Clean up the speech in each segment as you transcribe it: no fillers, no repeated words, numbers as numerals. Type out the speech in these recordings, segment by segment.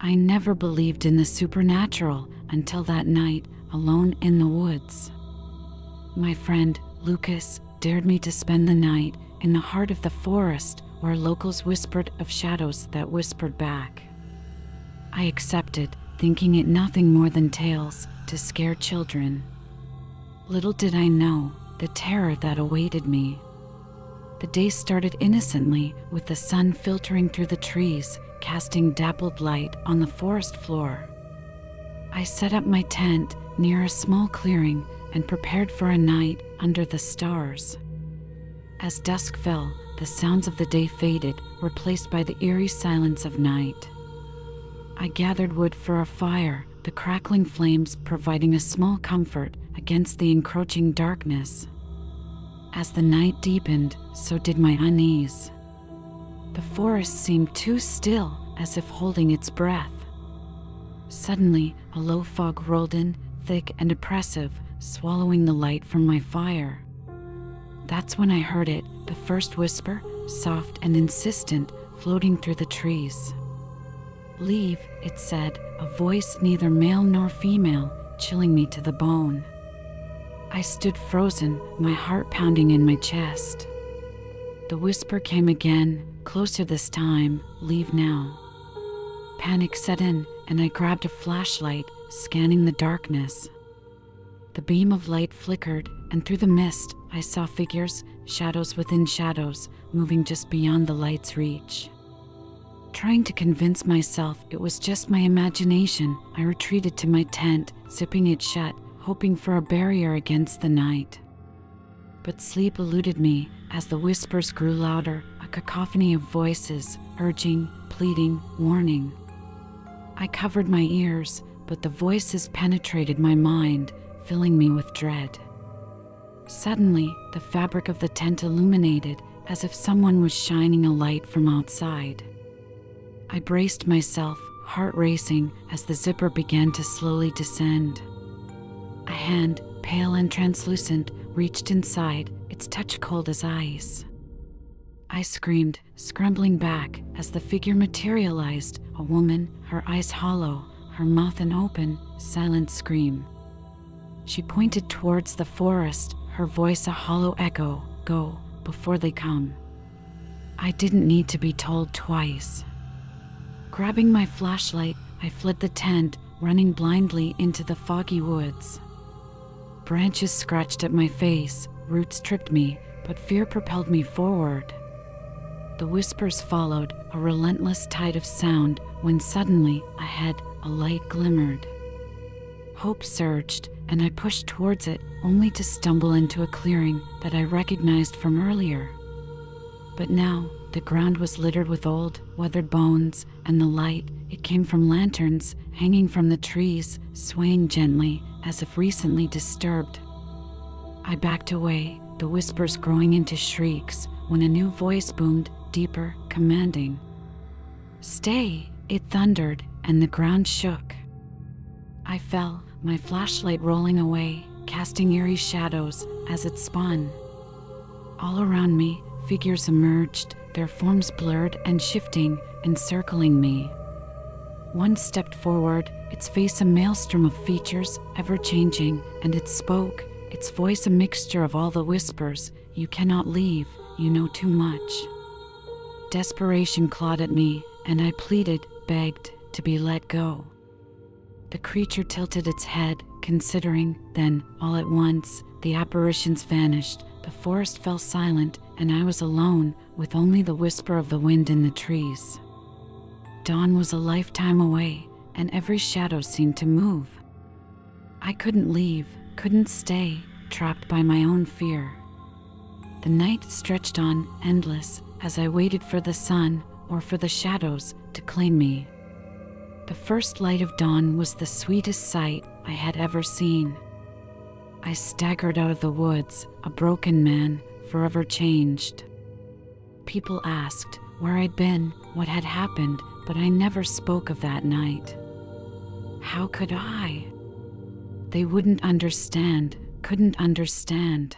I never believed in the supernatural until that night, alone in the woods. My friend, Lucas, dared me to spend the night in the heart of the forest where locals whispered of shadows that whispered back. I accepted, thinking it nothing more than tales to scare children. Little did I know the terror that awaited me. The day started innocently with the sun filtering through the trees, casting dappled light on the forest floor. I set up my tent near a small clearing and prepared for a night under the stars. As dusk fell, the sounds of the day faded, replaced by the eerie silence of night. I gathered wood for a fire, the crackling flames providing a small comfort against the encroaching darkness. As the night deepened, so did my unease. The forest seemed too still, as if holding its breath. Suddenly, a low fog rolled in, thick and oppressive, swallowing the light from my fire. That's when I heard it, the first whisper, soft and insistent, floating through the trees. "Leave," it said, a voice neither male nor female, chilling me to the bone. I stood frozen, my heart pounding in my chest. The whisper came again, closer this time, "Leave now." Panic set in, and I grabbed a flashlight, scanning the darkness. The beam of light flickered, and through the mist, I saw figures, shadows within shadows, moving just beyond the light's reach. Trying to convince myself it was just my imagination, I retreated to my tent, zipping it shut, hoping for a barrier against the night. But sleep eluded me as the whispers grew louder, a cacophony of voices, urging, pleading, warning. I covered my ears, but the voices penetrated my mind, filling me with dread. Suddenly, the fabric of the tent illuminated, as if someone was shining a light from outside. I braced myself, heart racing, as the zipper began to slowly descend. A hand, pale and translucent, reached inside, its touch cold as ice. I screamed, scrambling back, as the figure materialized, a woman, her eyes hollow, her mouth an open, silent scream. She pointed towards the forest, her voice a hollow echo, "Go, before they come." I didn't need to be told twice. Grabbing my flashlight, I fled the tent, running blindly into the foggy woods. Branches scratched at my face, roots tripped me, but fear propelled me forward. The whispers followed, a relentless tide of sound, when suddenly, ahead, a light glimmered. Hope surged, and I pushed towards it, only to stumble into a clearing that I recognized from earlier. But now, the ground was littered with old, weathered bones, and the light, it came from lanterns, hanging from the trees, swaying gently, as if recently disturbed. I backed away, the whispers growing into shrieks, when a new voice boomed, deeper, commanding. "Stay!" it thundered, and the ground shook. I fell, my flashlight rolling away, casting eerie shadows as it spun. All around me, figures emerged, their forms blurred and shifting, encircling me. One stepped forward, its face a maelstrom of features, ever-changing, and it spoke, its voice a mixture of all the whispers, "You cannot leave, you know too much." Desperation clawed at me, and I pleaded, begged, to be let go. The creature tilted its head, considering, then, all at once, the apparitions vanished, the forest fell silent, and I was alone, with only the whisper of the wind in the trees. Dawn was a lifetime away, and every shadow seemed to move. I couldn't leave, couldn't stay, trapped by my own fear. The night stretched on, endless, as I waited for the sun, or for the shadows, to claim me. The first light of dawn was the sweetest sight I had ever seen. I staggered out of the woods, a broken man, forever changed. People asked where I'd been, what had happened, but I never spoke of that night. How could I? They wouldn't understand, couldn't understand.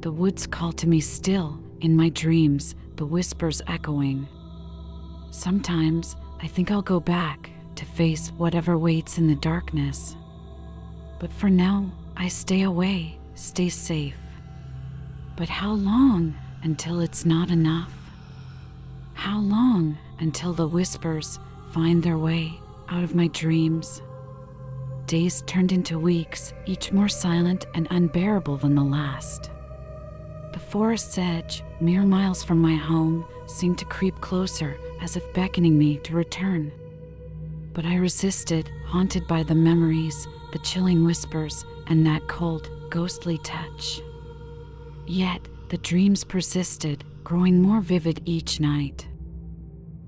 The woods called to me still, in my dreams, the whispers echoing. Sometimes, I think I'll go back, to face whatever waits in the darkness. But for now, I stay away, stay safe. But how long until it's not enough? How long until the whispers find their way out of my dreams? Days turned into weeks, each more silent and unbearable than the last. The forest's edge, mere miles from my home, seemed to creep closer, as if beckoning me to return. But I resisted, haunted by the memories, the chilling whispers, and that cold, ghostly touch. Yet, the dreams persisted, growing more vivid each night.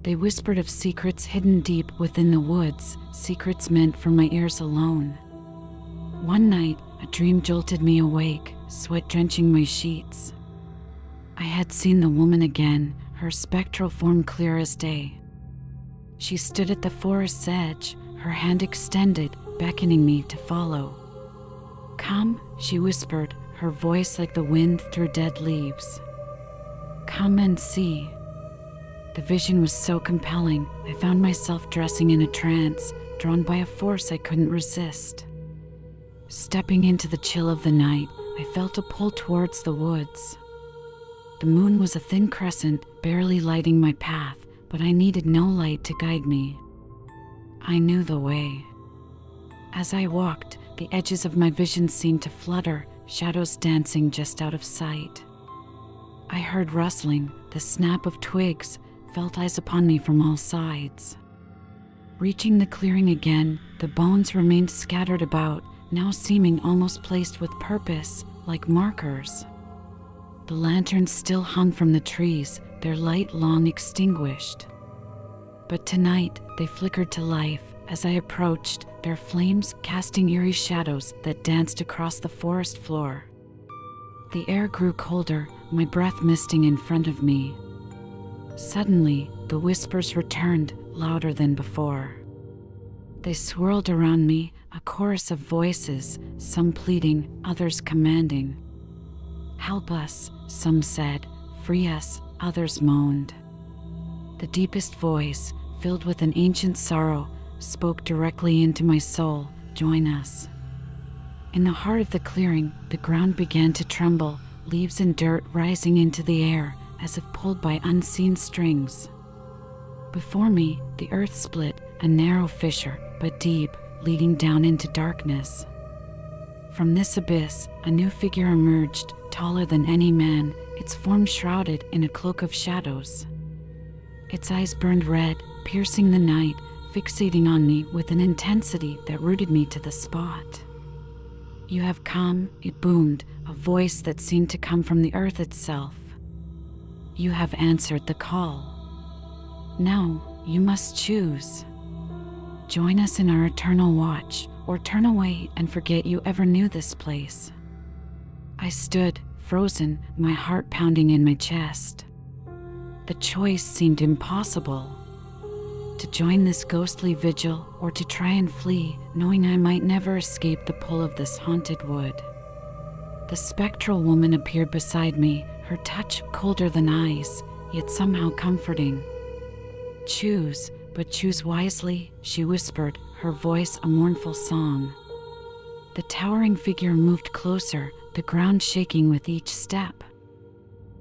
They whispered of secrets hidden deep within the woods, secrets meant for my ears alone. One night, a dream jolted me awake, sweat drenching my sheets. I had seen the woman again, her spectral form clear as day. She stood at the forest's edge, her hand extended, beckoning me to follow. "Come," she whispered, her voice like the wind through dead leaves. "Come and see." The vision was so compelling, I found myself dressing in a trance, drawn by a force I couldn't resist. Stepping into the chill of the night, I felt a pull towards the woods. The moon was a thin crescent, barely lighting my path, but I needed no light to guide me. I knew the way. As I walked, the edges of my vision seemed to flutter, shadows dancing just out of sight. I heard rustling, the snap of twigs, felt eyes upon me from all sides. Reaching the clearing again, the bones remained scattered about, now seeming almost placed with purpose, like markers. The lanterns still hung from the trees, their light long extinguished. But tonight, they flickered to life as I approached, their flames casting eerie shadows that danced across the forest floor. The air grew colder, my breath misting in front of me. Suddenly, the whispers returned, louder than before. They swirled around me, a chorus of voices, some pleading, others commanding. "Help us," some said. "Free us," others moaned. The deepest voice, filled with an ancient sorrow, spoke directly into my soul, "Join us." In the heart of the clearing, the ground began to tremble, leaves and dirt rising into the air, as if pulled by unseen strings. Before me, the earth split, a narrow fissure, but deep, leading down into darkness. From this abyss, a new figure emerged, taller than any man, its form shrouded in a cloak of shadows. Its eyes burned red, piercing the night, fixating on me with an intensity that rooted me to the spot. "You have come," it boomed, a voice that seemed to come from the earth itself. "You have answered the call. Now, you must choose. Join us in our eternal watch, or turn away and forget you ever knew this place." I stood, frozen, my heart pounding in my chest. The choice seemed impossible. To join this ghostly vigil, or to try and flee, knowing I might never escape the pull of this haunted wood. The spectral woman appeared beside me, her touch colder than ice, yet somehow comforting. "Choose, but choose wisely," she whispered, her voice a mournful song. The towering figure moved closer, the ground shaking with each step.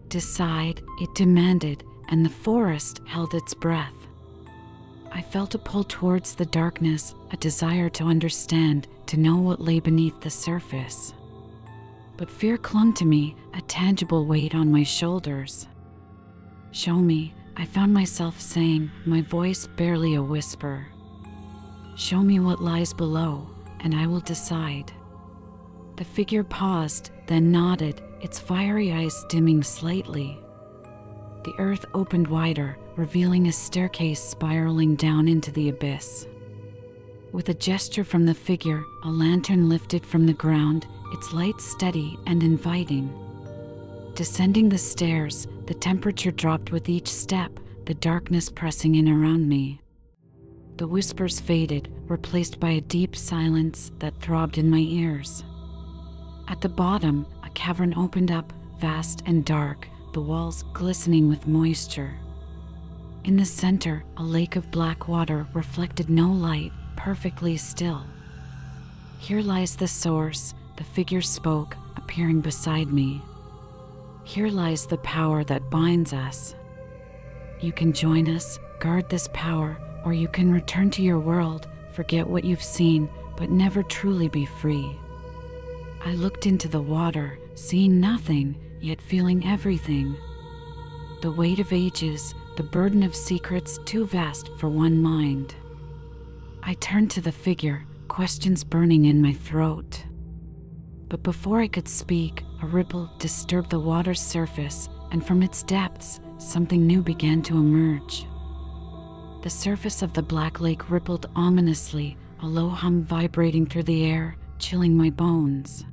"Decide," it demanded, and the forest held its breath. I felt a pull towards the darkness, a desire to understand, to know what lay beneath the surface. But fear clung to me, a tangible weight on my shoulders. "Show me," I found myself saying, my voice barely a whisper. "Show me what lies below, and I will decide." The figure paused, then nodded, its fiery eyes dimming slightly. The earth opened wider, revealing a staircase spiraling down into the abyss. With a gesture from the figure, a lantern lifted from the ground, its light steady and inviting. Descending the stairs, the temperature dropped with each step, the darkness pressing in around me. The whispers faded, replaced by a deep silence that throbbed in my ears. At the bottom, a cavern opened up, vast and dark, the walls glistening with moisture. In the center, a lake of black water reflected no light, perfectly still. "Here lies the source," the figure spoke, appearing beside me. "Here lies the power that binds us. You can join us, guard this power, or you can return to your world, forget what you've seen, but never truly be free." I looked into the water, seeing nothing, yet feeling everything. The weight of ages, the burden of secrets too vast for one mind. I turned to the figure, questions burning in my throat. But before I could speak, a ripple disturbed the water's surface, and from its depths, something new began to emerge. The surface of the black lake rippled ominously, a low hum vibrating through the air, chilling my bones.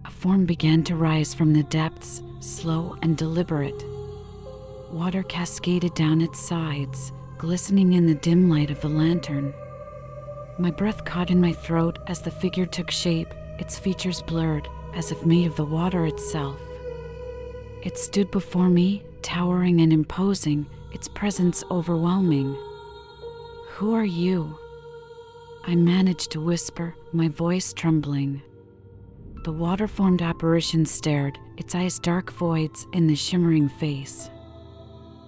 A form began to rise from the depths, slow and deliberate. Water cascaded down its sides, glistening in the dim light of the lantern. My breath caught in my throat as the figure took shape, its features blurred, as if made of the water itself. It stood before me, towering and imposing, its presence overwhelming. "Who are you?" I managed to whisper, my voice trembling. The water-formed apparition stared, its eyes dark voids in the shimmering face.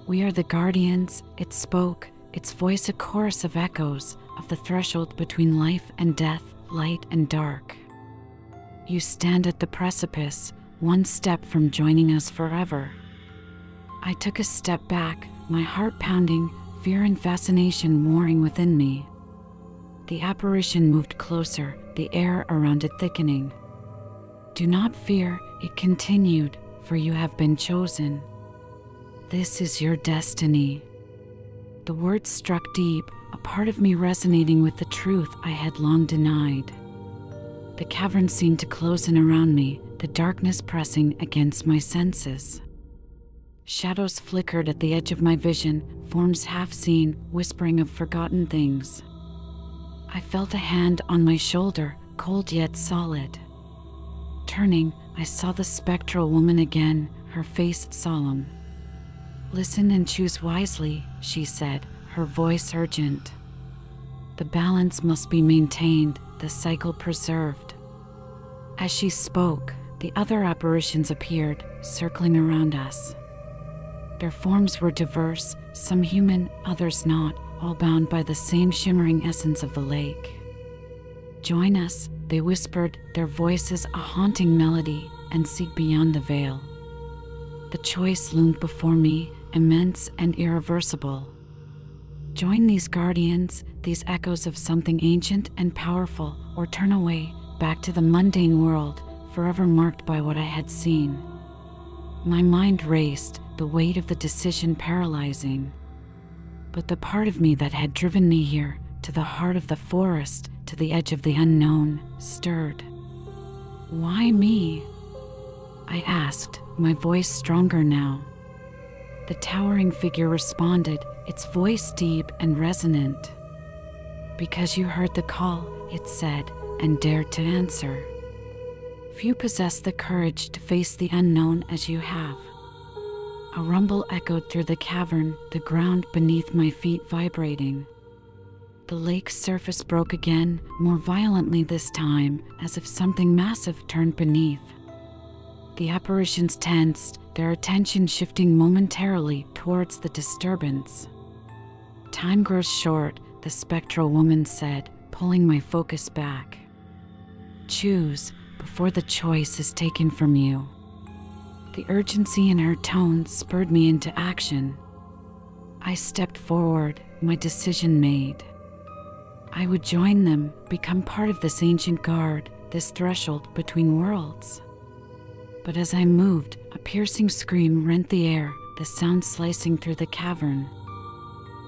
"We are the guardians," it spoke, its voice a chorus of echoes, of the threshold between life and death, light and dark. "You stand at the precipice, one step from joining us forever." I took a step back, my heart pounding, fear and fascination warring within me. The apparition moved closer, the air around it thickening. "Do not fear," it continued, "for you have been chosen. This is your destiny." The words struck deep, a part of me resonating with the truth I had long denied. The cavern seemed to close in around me, the darkness pressing against my senses. Shadows flickered at the edge of my vision, forms half seen, whispering of forgotten things. I felt a hand on my shoulder, cold yet solid. Turning, I saw the spectral woman again, her face solemn. "Listen and choose wisely," she said, her voice urgent. "The balance must be maintained, the cycle preserved." As she spoke, the other apparitions appeared, circling around us. Their forms were diverse, some human, others not, all bound by the same shimmering essence of the lake. "Join us," they whispered, their voices a haunting melody, "and seek beyond the veil." The choice loomed before me, immense and irreversible. Join these guardians, these echoes of something ancient and powerful, or turn away, back to the mundane world, forever marked by what I had seen. My mind raced, the weight of the decision paralyzing. But the part of me that had driven me here, to the heart of the forest, to the edge of the unknown, stirred. "Why me?" I asked, my voice stronger now. The towering figure responded, its voice deep and resonant. "Because you heard the call," it said, "and dared to answer. Few possess the courage to face the unknown as you have." A rumble echoed through the cavern, the ground beneath my feet vibrating. The lake's surface broke again, more violently this time, as if something massive turned beneath. The apparitions tensed, their attention shifting momentarily towards the disturbance. "Time grows short," the spectral woman said, pulling my focus back. "Choose before the choice is taken from you." The urgency in her tone spurred me into action. I stepped forward, my decision made. I would join them, become part of this ancient guard, this threshold between worlds. But as I moved, a piercing scream rent the air, the sound slicing through the cavern.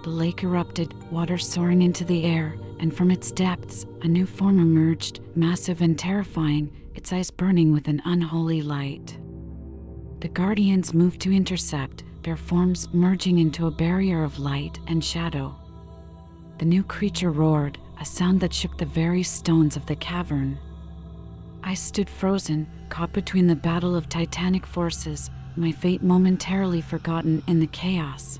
The lake erupted, water soaring into the air, and from its depths, a new form emerged, massive and terrifying, its eyes burning with an unholy light. The guardians moved to intercept, their forms merging into a barrier of light and shadow. The new creature roared, a sound that shook the very stones of the cavern. I stood frozen, caught between the battle of titanic forces, my fate momentarily forgotten in the chaos.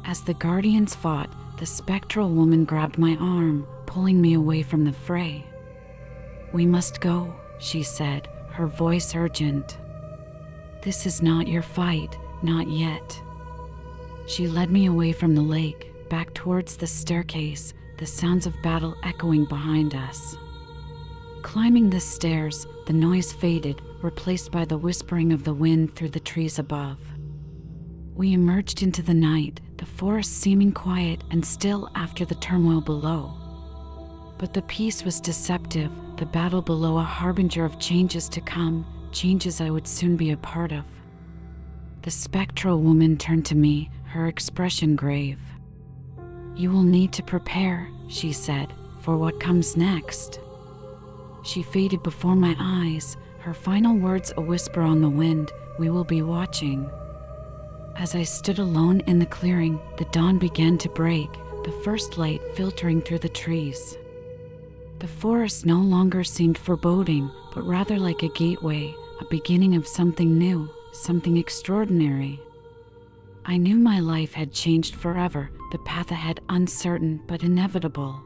As the guardians fought, the spectral woman grabbed my arm, pulling me away from the fray. "We must go," she said, her voice urgent. "This is not your fight, not yet." She led me away from the lake, back towards the staircase, the sounds of battle echoing behind us. Climbing the stairs, the noise faded, replaced by the whispering of the wind through the trees above. We emerged into the night, the forest seeming quiet and still after the turmoil below. But the peace was deceptive, the battle below a harbinger of changes to come, changes I would soon be a part of. The spectral woman turned to me, her expression grave. "You will need to prepare," she said, "for what comes next." She faded before my eyes, her final words a whisper on the wind, "We will be watching." As I stood alone in the clearing, the dawn began to break, the first light filtering through the trees. The forest no longer seemed foreboding, but rather like a gateway, a beginning of something new, something extraordinary. I knew my life had changed forever, the path ahead uncertain but inevitable.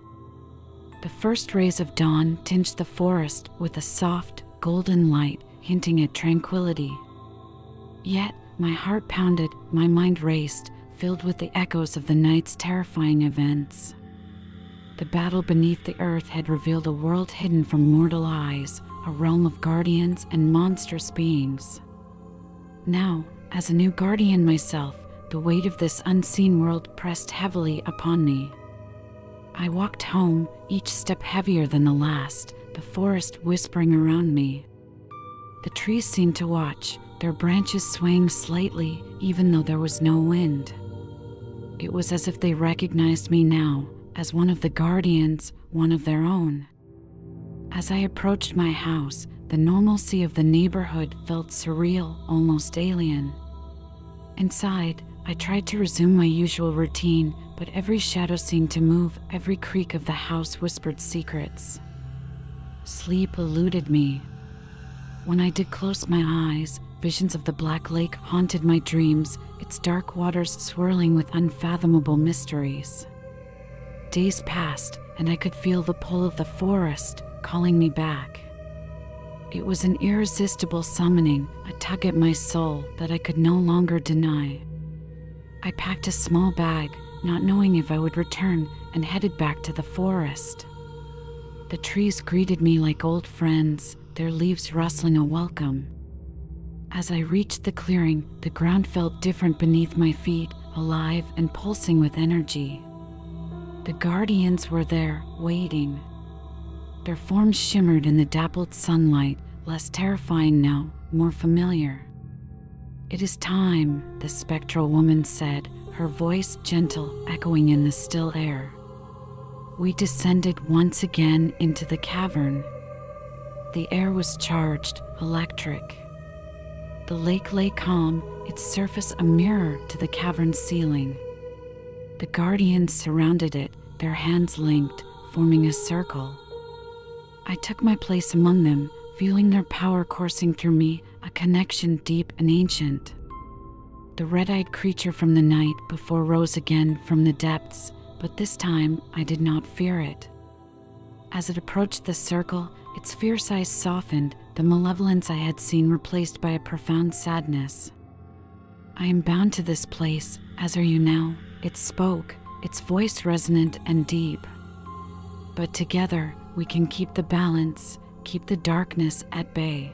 The first rays of dawn tinged the forest with a soft, golden light, hinting at tranquility. Yet, my heart pounded, my mind raced, filled with the echoes of the night's terrifying events. The battle beneath the earth had revealed a world hidden from mortal eyes, a realm of guardians and monstrous beings. Now, as a new guardian myself, the weight of this unseen world pressed heavily upon me. I walked home, each step heavier than the last, the forest whispering around me. The trees seemed to watch, their branches swaying slightly, even though there was no wind. It was as if they recognized me now, as one of the guardians, one of their own. As I approached my house, the normalcy of the neighborhood felt surreal, almost alien. Inside, I tried to resume my usual routine, but every shadow seemed to move, every creak of the house whispered secrets. Sleep eluded me. When I did close my eyes, visions of the Black Lake haunted my dreams, its dark waters swirling with unfathomable mysteries. Days passed, and I could feel the pull of the forest, calling me back. It was an irresistible summoning, a tug at my soul that I could no longer deny. I packed a small bag, not knowing if I would return, and headed back to the forest. The trees greeted me like old friends, their leaves rustling a welcome. As I reached the clearing, the ground felt different beneath my feet, alive and pulsing with energy. The guardians were there, waiting. Their forms shimmered in the dappled sunlight, less terrifying now, more familiar. "It is time," the spectral woman said, her voice gentle, echoing in the still air. We descended once again into the cavern. The air was charged, electric. The lake lay calm, its surface a mirror to the cavern's ceiling. The guardians surrounded it, their hands linked, forming a circle. I took my place among them, feeling their power coursing through me, a connection deep and ancient. The red-eyed creature from the night before rose again from the depths, but this time I did not fear it. As it approached the circle, its fierce eyes softened, the malevolence I had seen replaced by a profound sadness. "I am bound to this place, as are you now," it spoke, its voice resonant and deep. "But together, we can keep the balance, keep the darkness at bay."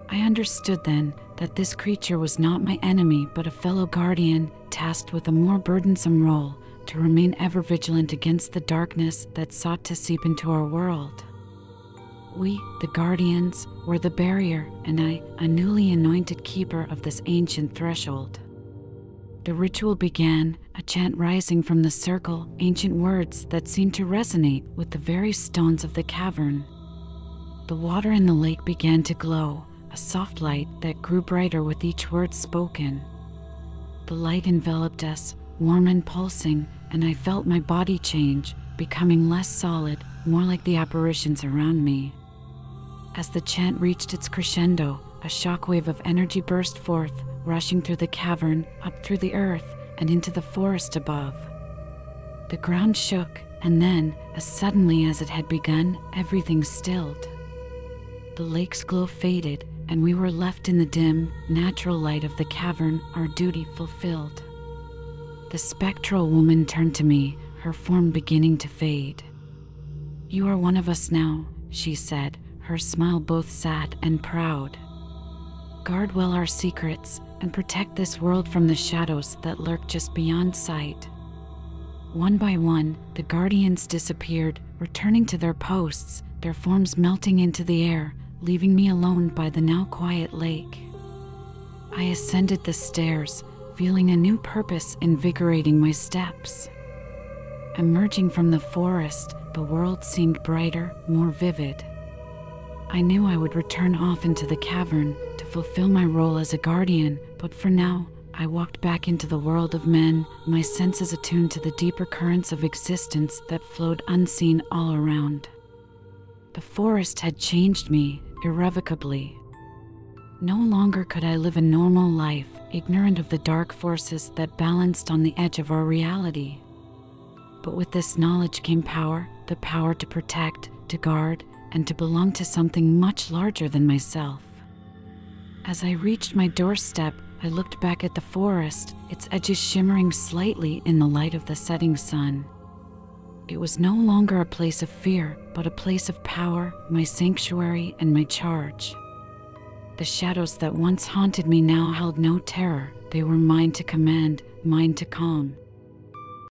I understood then that this creature was not my enemy but a fellow guardian tasked with a more burdensome role, to remain ever vigilant against the darkness that sought to seep into our world. We, the guardians, were the barrier, and I, a newly anointed keeper of this ancient threshold. The ritual began, a chant rising from the circle, ancient words that seemed to resonate with the very stones of the cavern. The water in the lake began to glow, a soft light that grew brighter with each word spoken. The light enveloped us, warm and pulsing, and I felt my body change, becoming less solid, more like the apparitions around me. As the chant reached its crescendo, a shockwave of energy burst forth, rushing through the cavern, up through the earth, and into the forest above. The ground shook, and then, as suddenly as it had begun, everything stilled. The lake's glow faded, and we were left in the dim, natural light of the cavern, our duty fulfilled. The spectral woman turned to me, her form beginning to fade. "You are one of us now," she said, her smile both sad and proud. "Guard well our secrets, and protect this world from the shadows that lurk just beyond sight." One by one, the guardians disappeared, returning to their posts, their forms melting into the air, leaving me alone by the now quiet lake. I ascended the stairs, feeling a new purpose invigorating my steps. Emerging from the forest, the world seemed brighter, more vivid. I knew I would return off into the cavern to fulfill my role as a guardian, but for now, I walked back into the world of men, my senses attuned to the deeper currents of existence that flowed unseen all around. The forest had changed me, irrevocably. No longer could I live a normal life, ignorant of the dark forces that balanced on the edge of our reality. But with this knowledge came power, the power to protect, to guard, and to belong to something much larger than myself. As I reached my doorstep, I looked back at the forest, its edges shimmering slightly in the light of the setting sun. It was no longer a place of fear, but a place of power, my sanctuary and my charge. The shadows that once haunted me now held no terror. They were mine to command, mine to calm.